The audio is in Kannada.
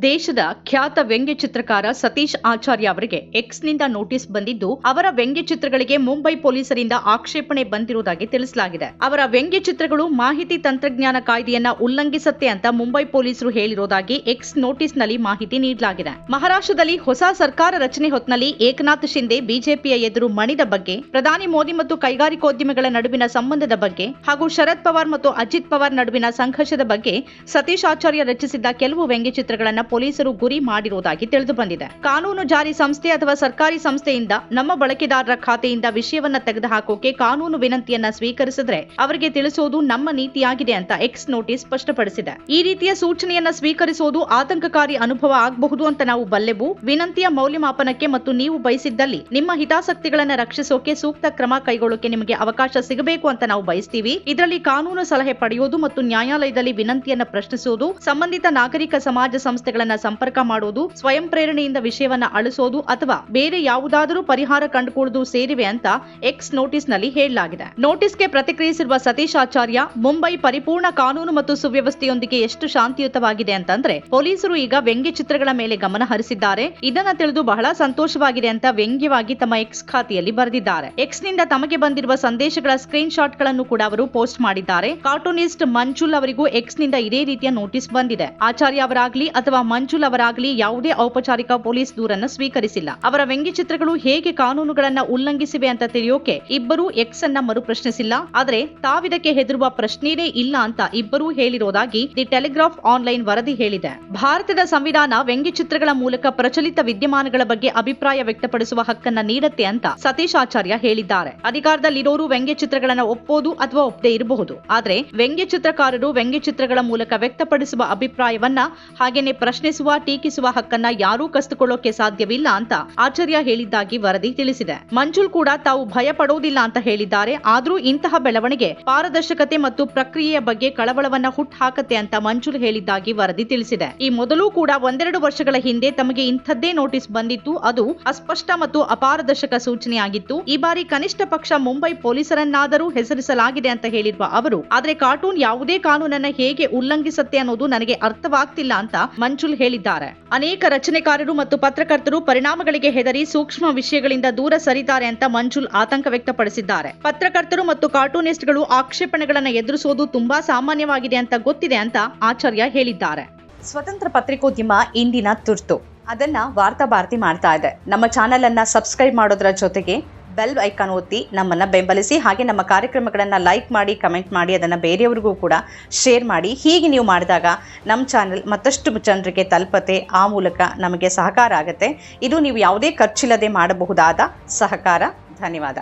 ದೇಶದ ಖ್ಯಾತ ವ್ಯಂಗ್ಯ ಚಿತ್ರಕಾರ ಸತೀಶ್ ಆಚಾರ್ಯ ಅವರಿಗೆ ಎಕ್ಸ್ನಿಂದ ನೋಟಿಸ್ ಬಂದಿದ್ದು, ಅವರ ವ್ಯಂಗ್ಯ ಚಿತ್ರಗಳಿಗೆ ಮುಂಬೈ ಪೊಲೀಸರಿಂದ ಆಕ್ಷೇಪಣೆ ಬಂದಿರುವುದಾಗಿ ತಿಳಿಸಲಾಗಿದೆ. ಅವರ ವ್ಯಂಗ್ಯ ಚಿತ್ರಗಳು ಮಾಹಿತಿ ತಂತ್ರಜ್ಞಾನ ಕಾಯ್ದೆಯನ್ನ ಉಲ್ಲಂಘಿಸುತ್ತೆ ಅಂತ ಮುಂಬೈ ಪೊಲೀಸರು ಹೇಳಿರುವುದಾಗಿ ಎಕ್ಸ್ ನೋಟಿಸ್ನಲ್ಲಿ ಮಾಹಿತಿ ನೀಡಲಾಗಿದೆ. ಮಹಾರಾಷ್ಟ್ರದಲ್ಲಿ ಹೊಸ ಸರ್ಕಾರ ರಚನೆ ಹೊತ್ತಿನಲ್ಲಿ ಏಕನಾಥ್ ಶಿಂದೆ ಬಿಜೆಪಿಯ ಎದುರು ಮಣಿದ ಬಗ್ಗೆ, ಪ್ರಧಾನಿ ಮೋದಿ ಮತ್ತು ಕೈಗಾರಿಕೋದ್ಯಮಿಗಳ ನಡುವಿನ ಸಂಬಂಧದ ಬಗ್ಗೆ ಹಾಗೂ ಶರದ್ ಪವಾರ್ ಮತ್ತು ಅಜಿತ್ ಪವಾರ್ ನಡುವಿನ ಸಂಘರ್ಷದ ಬಗ್ಗೆ ಸತೀಶ್ ಆಚಾರ್ಯ ರಚಿಸಿದ್ದ ಕೆಲವು ವ್ಯಂಗ್ಯ ಚಿತ್ರಗಳನ್ನು ಪೊಲೀಸರು ಗುರಿ ಮಾಡಿರುವುದಾಗಿ ತಿಳಿದು ಬಂದಿದೆ. ಕಾನೂನು ಜಾರಿ ಸಂಸ್ಥೆ ಅಥವಾ ಸರ್ಕಾರಿ ಸಂಸ್ಥೆಯಿಂದ ನಮ್ಮ ಬಳಕೆದಾರರ ಖಾತೆಯಿಂದ ವಿಷಯವನ್ನ ತೆಗೆದುಹಾಕೋಕೆ ಕಾನೂನು ವಿನಂತಿಯನ್ನ ಸ್ವೀಕರಿಸಿದ್ರೆ ಅವರಿಗೆ ತಿಳಿಸುವುದು ನಮ್ಮ ನೀತಿಯಾಗಿದೆ ಅಂತ ಎಕ್ಸ್ ನೋಟಿಸ್ ಸ್ಪಷ್ಟಪಡಿಸಿದೆ. ಈ ರೀತಿಯ ಸೂಚನೆಯನ್ನ ಸ್ವೀಕರಿಸುವುದು ಆತಂಕಕಾರಿ ಅನುಭವ ಆಗಬಹುದು ಅಂತ ನಾವು ಬಲ್ಲೆವು. ವಿನಂತಿಯ ಮೌಲ್ಯಮಾಪನಕ್ಕೆ ಮತ್ತು ನೀವು ಬಯಸಿದ್ದಲ್ಲಿ ನಿಮ್ಮ ಹಿತಾಸಕ್ತಿಗಳನ್ನ ರಕ್ಷಿಸೋಕೆ ಸೂಕ್ತ ಕ್ರಮ ಕೈಗೊಳ್ಳೋಕೆ ನಿಮಗೆ ಅವಕಾಶ ಸಿಗಬೇಕು ಅಂತ ನಾವು ಬಯಸ್ತೀವಿ. ಇದರಲ್ಲಿ ಕಾನೂನು ಸಲಹೆ ಪಡೆಯುವುದು ಮತ್ತು ನ್ಯಾಯಾಲಯದಲ್ಲಿ ವಿನಂತಿಯನ್ನ ಪ್ರಶ್ನಿಸುವುದು, ಸಂಬಂಧಿತ ನಾಗರಿಕ ಸಮಾಜ ಸಂಸ್ಥೆಗಳನ್ನ ಸಂಪರ್ಕ ಮಾಡುವುದು, ಸ್ವಯಂ ಪ್ರೇರಣೆಯಿಂದ ವಿಷಯವನ್ನ ಅಳಿಸೋದು ಅಥವಾ ಬೇರೆ ಯಾವುದಾದರೂ ಪರಿಹಾರ ಕಂಡುಕೊಳ್ಳುವುದು ಸೇರಿವೆ ಅಂತ ಎಕ್ಸ್ ನೋಟಿಸ್ ನಲ್ಲಿ ಹೇಳಲಾಗಿದೆ. ನೋಟಿಸ್ಗೆ ಪ್ರತಿಕ್ರಿಯಿಸಿರುವ ಸತೀಶ್ ಆಚಾರ್ಯ, ಮುಂಬೈ ಪರಿಪೂರ್ಣ ಕಾನೂನು ಮತ್ತು ಸುವ್ಯವಸ್ಥೆಯೊಂದಿಗೆ ಎಷ್ಟು ಶಾಂತಿಯುತವಾಗಿದೆ ಅಂತಂದ್ರೆ ಪೊಲೀಸರು ಈಗ ವ್ಯಂಗ್ಯ ಚಿತ್ರಗಳ ಮೇಲೆ ಗಮನ ಹರಿಸಿದ್ದಾರೆ. ಇದನ್ನ ತಿಳಿದು ಬಹಳ ಸಂತೋಷವಾಗಿದೆ ಅಂತ ವ್ಯಂಗ್ಯವಾಗಿ ತಮ್ಮ ಎಕ್ಸ್ ಖಾತೆಯಲ್ಲಿ ಬರೆದಿದ್ದಾರೆ. ಎಕ್ಸ್ ನಿಂದ ತಮಗೆ ಬಂದಿರುವ ಸಂದೇಶಗಳ ಸ್ಕ್ರೀನ್ ಶಾಟ್ ಗಳನ್ನು ಕೂಡ ಅವರು ಪೋಸ್ಟ್ ಮಾಡಿದ್ದಾರೆ. ಕಾರ್ಟೂನಿಸ್ಟ್ ಮಂಜುಲ್ ಅವರಿಗೂ ಎಕ್ಸ್ ನಿಂದ ಇದೇ ರೀತಿಯ ನೋಟಿಸ್ ಬಂದಿದೆ. ಆಚಾರ್ಯ ಅವರಾಗ್ಲಿ ಅಥವಾ ಮಂಜುಲ್ ಅವರಾಗಲಿ ಯಾವುದೇ ಔಪಚಾರಿಕ ಪೊಲೀಸ್ ದೂರನ್ನು ಸ್ವೀಕರಿಸಿಲ್ಲ. ಅವರ ವ್ಯಂಗ್ಯ ಚಿತ್ರಗಳು ಹೇಗೆ ಕಾನೂನುಗಳನ್ನ ಉಲ್ಲಂಘಿಸಿವೆ ಅಂತ ತಿಳಿಯೋಕೆ ಇಬ್ಬರೂ ಎಕ್ಸ್ ಅನ್ನ ಮರುಪ್ರಶ್ನಿಸಿಲ್ಲ. ಆದರೆ ತಾವಿದಕ್ಕೆ ಹೆದರುವ ಪ್ರಶ್ನೆಯೇ ಇಲ್ಲ ಅಂತ ಇಬ್ಬರೂ ಹೇಳಿರೋದಾಗಿ ದಿ ಟೆಲಿಗ್ರಾಫ್ ಆನ್ಲೈನ್ ವರದಿ ಹೇಳಿದೆ. ಭಾರತದ ಸಂವಿಧಾನ ವ್ಯಂಗ್ಯ ಚಿತ್ರಗಳ ಮೂಲಕ ಪ್ರಚಲಿತ ವಿದ್ಯಮಾನಗಳ ಬಗ್ಗೆ ಅಭಿಪ್ರಾಯ ವ್ಯಕ್ತಪಡಿಸುವ ಹಕ್ಕನ್ನ ನೀಡುತ್ತೆ ಅಂತ ಸತೀಶ್ ಆಚಾರ್ಯ ಹೇಳಿದ್ದಾರೆ. ಅಧಿಕಾರದಲ್ಲಿರೋರು ವ್ಯಂಗ್ಯ ಚಿತ್ರಗಳನ್ನ ಒಪ್ಪೋದು ಅಥವಾ ಒಪ್ಪದೇ ಇರಬಹುದು. ಆದ್ರೆ ವ್ಯಂಗ್ಯ ಚಿತ್ರಕಾರರು ವ್ಯಂಗ್ಯ ಚಿತ್ರಗಳ ಮೂಲಕ ವ್ಯಕ್ತಪಡಿಸುವ ಅಭಿಪ್ರಾಯವನ್ನ ಹಾಗೇನೆ ಪ್ರಶ್ನಿಸುವ, ಟೀಕಿಸುವ ಹಕ್ಕನ್ನ ಯಾರೂ ಕಸಿದುಕೊಳ್ಳೋಕೆ ಸಾಧ್ಯವಿಲ್ಲ ಅಂತ ಆಚಾರ್ಯ ಹೇಳಿದ್ದಾಗಿ ವರದಿ ತಿಳಿಸಿದೆ. ಮಂಜುಲ್ ಕೂಡ ತಾವು ಭಯ ಪಡೋದಿಲ್ಲ ಅಂತ ಹೇಳಿದ್ದಾರೆ. ಆದ್ರೂ ಇಂತಹ ಬೆಳವಣಿಗೆ ಪಾರದರ್ಶಕತೆ ಮತ್ತು ಪ್ರಕ್ರಿಯೆಯ ಬಗ್ಗೆ ಕಳವಳವನ್ನ ಹುಟ್ಟುಹಾಕತ್ತೆ ಅಂತ ಮಂಜುಲ್ ಹೇಳಿದ್ದಾಗಿ ವರದಿ ತಿಳಿಸಿದೆ. ಈ ಮೊದಲು ಕೂಡ ಒಂದೆರಡು ವರ್ಷಗಳ ಹಿಂದೆ ತಮಗೆ ಇಂಥದ್ದೇ ನೋಟಿಸ್ ಬಂದಿತ್ತು. ಅದು ಅಸ್ಪಷ್ಟ ಮತ್ತು ಅಪಾರದರ್ಶಕ ಸೂಚನೆಯಾಗಿತ್ತು. ಈ ಬಾರಿ ಕನಿಷ್ಠ ಪಕ್ಷ ಮುಂಬೈ ಪೊಲೀಸರನ್ನಾದರೂ ಹೆಸರಿಸಲಾಗಿದೆ ಅಂತ ಹೇಳಿರುವ ಅವರು, ಆದ್ರೆ ಕಾರ್ಟೂನ್ ಯಾವುದೇ ಕಾನೂನನ್ನ ಹೇಗೆ ಉಲ್ಲಂಘಿಸುತ್ತೆ ಅನ್ನೋದು ನನಗೆ ಅರ್ಥವಾಗ್ತಿಲ್ಲ ಅಂತ ಮಂಜುಲ್ ಹೇಳಿದ್ದಾರೆ. ಅನೇಕ ರಚನೆಕಾರರು ಮತ್ತು ಪತ್ರಕರ್ತರು ಪರಿಣಾಮಗಳಿಗೆ ಹೆದರಿ ಸೂಕ್ಷ್ಮ ವಿಷಯಗಳಿಂದ ದೂರ ಸರಿತಾರೆ ಅಂತ ಮಂಜುಲ್ ಆತಂಕ ವ್ಯಕ್ತಪಡಿಸಿದ್ದಾರೆ. ಪತ್ರಕರ್ತರು ಮತ್ತು ಕಾರ್ಟೂನಿಸ್ಟ್ಗಳು ಆಕ್ಷೇಪಣೆಗಳನ್ನು ಎದುರಿಸುವುದು ತುಂಬಾ ಸಾಮಾನ್ಯವಾಗಿದೆ ಅಂತ ಗೊತ್ತಿದೆ ಅಂತ ಆಚಾರ್ಯ ಹೇಳಿದ್ದಾರೆ. ಸ್ವತಂತ್ರ ಪತ್ರಿಕೋದ್ಯಮ ಇಂದಿನ ತುರ್ತು. ಅದನ್ನ ವಾರ್ತಾ ಭಾರತಿ ಮಾಡ್ತಾ ಇದೆ. ನಮ್ಮ ಚಾನೆಲ್ ಅನ್ನ ಸಬ್ಸ್ಕ್ರೈಬ್ ಮಾಡೋದ್ರ ಜೊತೆಗೆ ಬೆಲ್ ಐಕಾನ್ ಒತ್ತಿ ನಮ್ಮನ್ನ ಬೆಂಬಲಿಸಿ. ಹಾಗೆ ನಮ್ಮ ಕಾರ್ಯಕ್ರಮಗಳನ್ನು ಲೈಕ್ ಮಾಡಿ, ಕಮೆಂಟ್ ಮಾಡಿ, ಅದನ್ನು ಬೇರೆಯವರಿಗೂ ಕೂಡ ಶೇರ್ ಮಾಡಿ. ಹೀಗೆ ನೀವು ಮಾಡಿದಾಗ ನಮ್ಮ ಚಾನೆಲ್ ಮತ್ತಷ್ಟು ಜನರಿಗೆ ತಲುಪತ್ತೆ. ಆ ಮೂಲಕ ನಮಗೆ ಸಹಕಾರ ಆಗುತ್ತೆ. ಇದು ನೀವು ಯಾವುದೇ ಖರ್ಚಿಲ್ಲದೆ ಮಾಡಬಹುದಾದ ಸಹಕಾರ. ಧನ್ಯವಾದ.